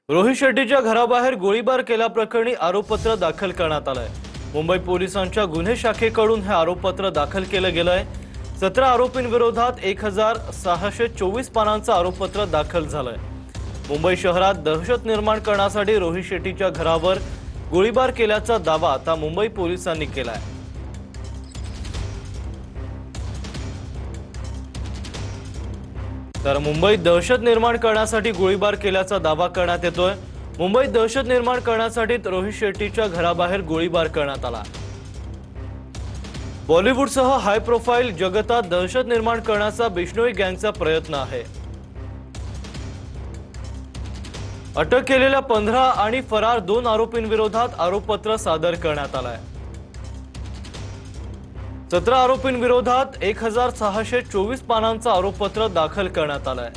रोहित शेट्टीच्या घराबाहेर गोळीबार केल्याप्रकरणी आरोपपत्र दाखल करण्यात आलंय। मुंबई पोलिसांच्या गुन्हे शाखेकडून हे आरोपपत्र दाखल केलं गेलंय। 17 आरोपींविरोधात 1624 पानांचं आरोपपत्र दाखल झालंय। मुंबई शहरात दहशत निर्माण करण्यासाठी रोहित शेट्टीच्या घरावर गोळीबार केल्याचा दावा आता मुंबई पोलिसांनी केलाय। तर मुंबईत दहशत निर्माण करण्यासाठी गोळीबार केल्याचा दावा करण्यात येतोय। मुंबईत दहशत निर्माण करण्यासाठी रोहित शेट्टीच्या घराबाहेर गोळीबार करण्यात आला। बॉलिवूडसह हाय प्रोफाईल जगतात दहशत निर्माण करण्याचा बिश्नोई गँगचा प्रयत्न आहे। अटक केलेल्या 15 आणि फरार 2 आरोपींविरोधात आरोपपत्र सादर करण्यात आलंय। 17 आरोपींविरोधात 1624 पानांचं आरोपपत्र दाखल करण्यात आलंय।